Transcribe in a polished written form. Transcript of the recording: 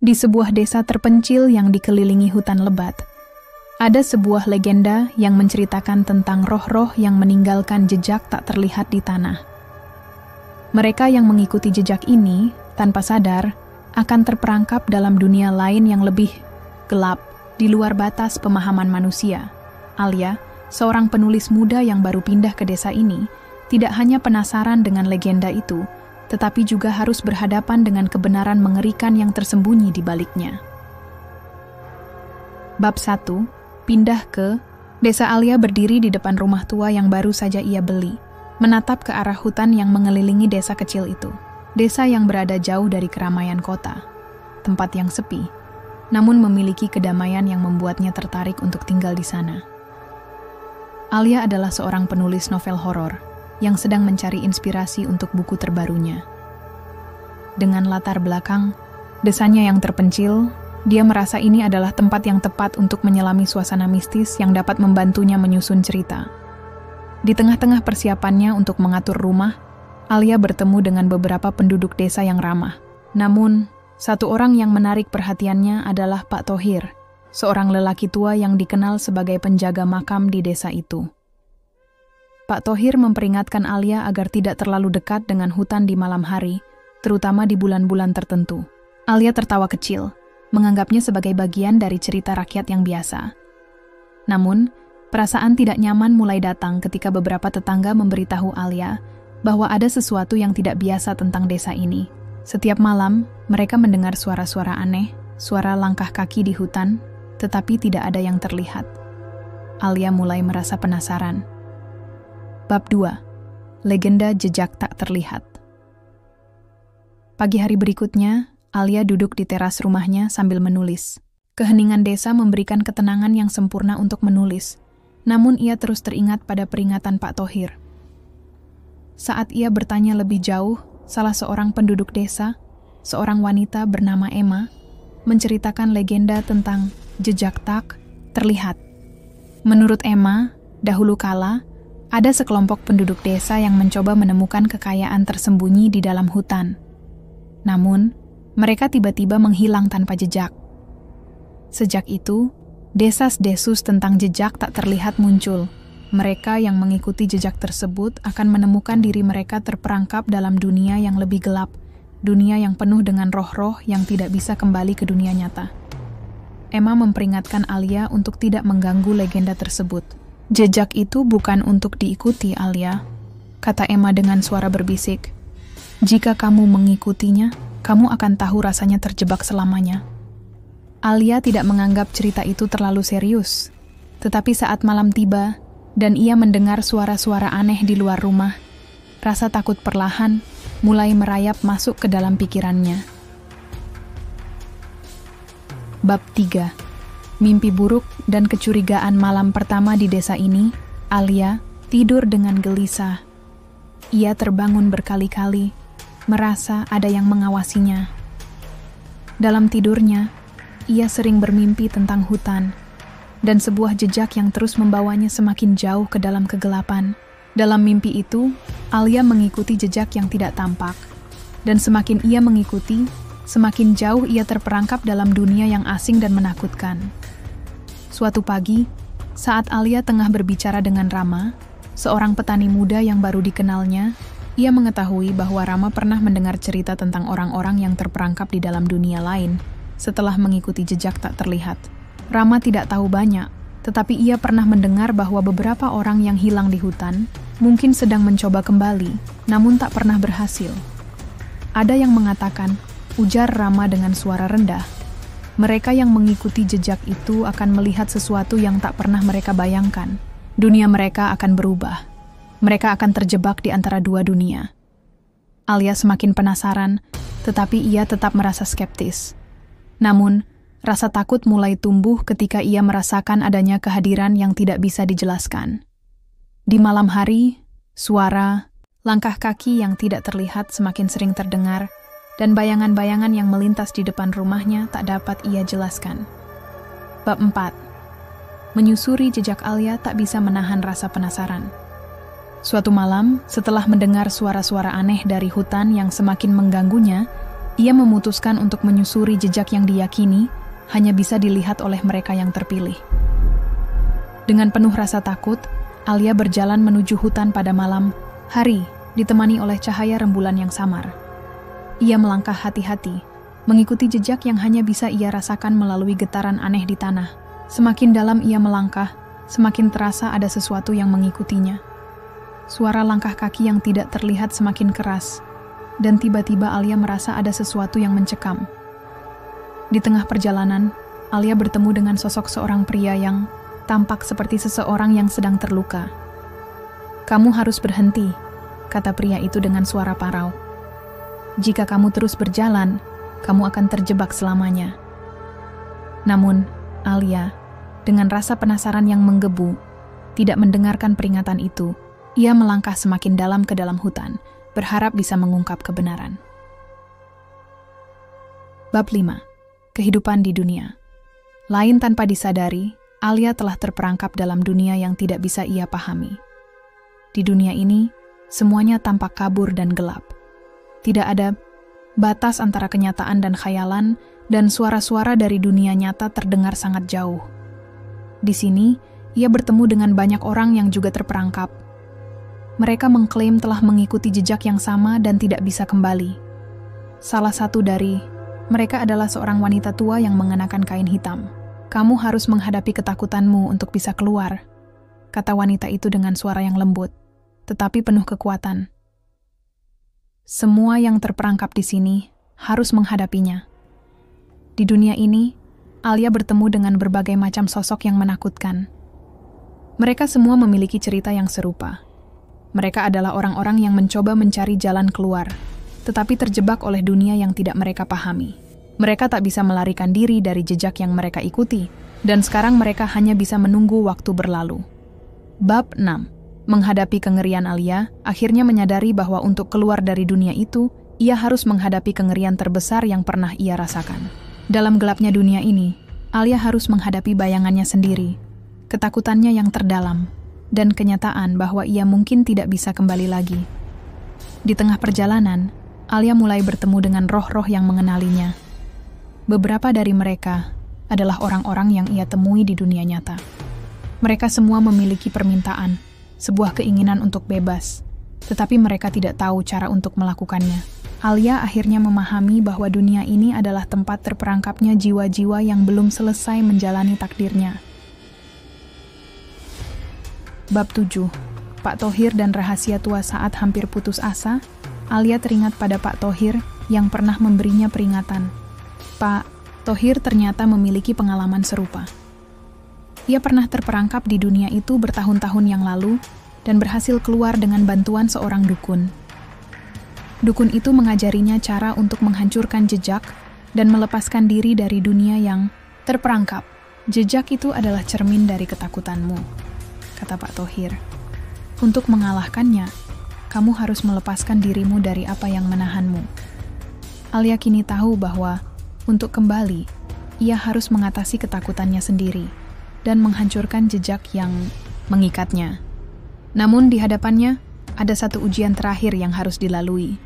Di sebuah desa terpencil yang dikelilingi hutan lebat, ada sebuah legenda yang menceritakan tentang roh-roh yang meninggalkan jejak tak terlihat di tanah. Mereka yang mengikuti jejak ini, tanpa sadar, akan terperangkap dalam dunia lain yang lebih gelap, di luar batas pemahaman manusia. Alia, seorang penulis muda yang baru pindah ke desa ini, tidak hanya penasaran dengan legenda itu, tetapi juga harus berhadapan dengan kebenaran mengerikan yang tersembunyi di baliknya. Bab 1. Pindah ke desa. Alia berdiri di depan rumah tua yang baru saja ia beli, menatap ke arah hutan yang mengelilingi desa kecil itu. Desa yang berada jauh dari keramaian kota, tempat yang sepi, namun memiliki kedamaian yang membuatnya tertarik untuk tinggal di sana. Alia adalah seorang penulis novel horor yang sedang mencari inspirasi untuk buku terbarunya. Dengan latar belakang desanya yang terpencil, dia merasa ini adalah tempat yang tepat untuk menyelami suasana mistis yang dapat membantunya menyusun cerita. Di tengah-tengah persiapannya untuk mengatur rumah, Alia bertemu dengan beberapa penduduk desa yang ramah. Namun, satu orang yang menarik perhatiannya adalah Pak Thohir, seorang lelaki tua yang dikenal sebagai penjaga makam di desa itu. Pak Thohir memperingatkan Alia agar tidak terlalu dekat dengan hutan di malam hari, terutama di bulan-bulan tertentu. Alia tertawa kecil, menganggapnya sebagai bagian dari cerita rakyat yang biasa. Namun, perasaan tidak nyaman mulai datang ketika beberapa tetangga memberitahu Alia bahwa ada sesuatu yang tidak biasa tentang desa ini. Setiap malam, mereka mendengar suara-suara aneh, suara langkah kaki di hutan, tetapi tidak ada yang terlihat. Alia mulai merasa penasaran. Bab 2. Legenda jejak tak terlihat. Pagi hari berikutnya, Alia duduk di teras rumahnya sambil menulis. Keheningan desa memberikan ketenangan yang sempurna untuk menulis, namun ia terus teringat pada peringatan Pak Thohir. Saat ia bertanya lebih jauh, salah seorang penduduk desa, seorang wanita bernama Emma, menceritakan legenda tentang jejak tak terlihat. Menurut Emma, dahulu kala, ada sekelompok penduduk desa yang mencoba menemukan kekayaan tersembunyi di dalam hutan. Namun, mereka tiba-tiba menghilang tanpa jejak. Sejak itu, desas-desus tentang jejak tak terlihat muncul. Mereka yang mengikuti jejak tersebut akan menemukan diri mereka terperangkap dalam dunia yang lebih gelap, dunia yang penuh dengan roh-roh yang tidak bisa kembali ke dunia nyata. Emma memperingatkan Alia untuk tidak mengganggu legenda tersebut. Jejak itu bukan untuk diikuti, Alia, kata Emma dengan suara berbisik. Jika kamu mengikutinya, kamu akan tahu rasanya terjebak selamanya. Alia tidak menganggap cerita itu terlalu serius. Tetapi saat malam tiba, dan ia mendengar suara-suara aneh di luar rumah, rasa takut perlahan mulai merayap masuk ke dalam pikirannya. Bab 3. Mimpi buruk dan kecurigaan malam pertama di desa ini, Alia tidur dengan gelisah. Ia terbangun berkali-kali, merasa ada yang mengawasinya. Dalam tidurnya, ia sering bermimpi tentang hutan, dan sebuah jejak yang terus membawanya semakin jauh ke dalam kegelapan. Dalam mimpi itu, Alia mengikuti jejak yang tidak tampak, dan semakin ia mengikuti, semakin jauh ia terperangkap dalam dunia yang asing dan menakutkan. Suatu pagi, saat Alia tengah berbicara dengan Rama, seorang petani muda yang baru dikenalnya, ia mengetahui bahwa Rama pernah mendengar cerita tentang orang-orang yang terperangkap di dalam dunia lain setelah mengikuti jejak tak terlihat. Rama tidak tahu banyak, tetapi ia pernah mendengar bahwa beberapa orang yang hilang di hutan mungkin sedang mencoba kembali, namun tak pernah berhasil. Ada yang mengatakan, ujar Rama dengan suara rendah, mereka yang mengikuti jejak itu akan melihat sesuatu yang tak pernah mereka bayangkan. Dunia mereka akan berubah. Mereka akan terjebak di antara dua dunia. Alia semakin penasaran, tetapi ia tetap merasa skeptis. Namun, rasa takut mulai tumbuh ketika ia merasakan adanya kehadiran yang tidak bisa dijelaskan. Di malam hari, suara, langkah kaki yang tidak terlihat semakin sering terdengar, dan bayangan-bayangan yang melintas di depan rumahnya tak dapat ia jelaskan. Bab 4. Menyusuri jejak Alia tak bisa menahan rasa penasaran. Suatu malam, setelah mendengar suara-suara aneh dari hutan yang semakin mengganggunya, Ia memutuskan untuk menyusuri jejak yang diyakini hanya bisa dilihat oleh mereka yang terpilih. Dengan penuh rasa takut, Alia berjalan menuju hutan pada malam hari, ditemani oleh cahaya rembulan yang samar. Ia melangkah hati-hati, mengikuti jejak yang hanya bisa ia rasakan melalui getaran aneh di tanah. Semakin dalam ia melangkah, semakin terasa ada sesuatu yang mengikutinya. Suara langkah kaki yang tidak terlihat semakin keras, dan tiba-tiba Alia merasa ada sesuatu yang mencekam. Di tengah perjalanan, Alia bertemu dengan sosok seorang pria yang tampak seperti seseorang yang sedang terluka. "Kamu harus berhenti," kata pria itu dengan suara parau. "Jika kamu terus berjalan, kamu akan terjebak selamanya." Namun, Alia, dengan rasa penasaran yang menggebu, tidak mendengarkan peringatan itu. Ia melangkah semakin dalam ke dalam hutan, berharap bisa mengungkap kebenaran. Bab 5. Kehidupan di dunia. Lain tanpa disadari, Alia telah terperangkap dalam dunia yang tidak bisa ia pahami. Di dunia ini, semuanya tampak kabur dan gelap. Tidak ada batas antara kenyataan dan khayalan, dan suara-suara dari dunia nyata terdengar sangat jauh. Di sini, ia bertemu dengan banyak orang yang juga terperangkap. Mereka mengklaim telah mengikuti jejak yang sama dan tidak bisa kembali. Salah satu dari mereka adalah seorang wanita tua yang mengenakan kain hitam. "Kamu harus menghadapi ketakutanmu untuk bisa keluar," kata wanita itu dengan suara yang lembut, tetapi penuh kekuatan. Semua yang terperangkap di sini harus menghadapinya. Di dunia ini, Alia bertemu dengan berbagai macam sosok yang menakutkan. Mereka semua memiliki cerita yang serupa. Mereka adalah orang-orang yang mencoba mencari jalan keluar, tetapi terjebak oleh dunia yang tidak mereka pahami. Mereka tak bisa melarikan diri dari jejak yang mereka ikuti, dan sekarang mereka hanya bisa menunggu waktu berlalu. Bab 6. Menghadapi kengerian Alia, akhirnya menyadari bahwa untuk keluar dari dunia itu, ia harus menghadapi kengerian terbesar yang pernah ia rasakan. Dalam gelapnya dunia ini, Alia harus menghadapi bayangannya sendiri, ketakutannya yang terdalam, dan kenyataan bahwa ia mungkin tidak bisa kembali lagi. Di tengah perjalanan, Alia mulai bertemu dengan roh-roh yang mengenalinya. Beberapa dari mereka adalah orang-orang yang ia temui di dunia nyata. Mereka semua memiliki permintaan, sebuah keinginan untuk bebas, tetapi mereka tidak tahu cara untuk melakukannya. Alia akhirnya memahami bahwa dunia ini adalah tempat terperangkapnya jiwa-jiwa yang belum selesai menjalani takdirnya. Bab 7. Pak Thohir dan rahasia tua. Saat hampir putus asa, Alia teringat pada Pak Thohir yang pernah memberinya peringatan. Pak Thohir ternyata memiliki pengalaman serupa. Ia pernah terperangkap di dunia itu bertahun-tahun yang lalu dan berhasil keluar dengan bantuan seorang dukun. Dukun itu mengajarinya cara untuk menghancurkan jejak dan melepaskan diri dari dunia yang terperangkap. "Jejak itu adalah cermin dari ketakutanmu," kata Pak Thohir. "Untuk mengalahkannya, kamu harus melepaskan dirimu dari apa yang menahanmu." Alia kini tahu bahwa untuk kembali, ia harus mengatasi ketakutannya sendiri dan menghancurkan jejak yang mengikatnya. Namun di hadapannya, ada satu ujian terakhir yang harus dilalui.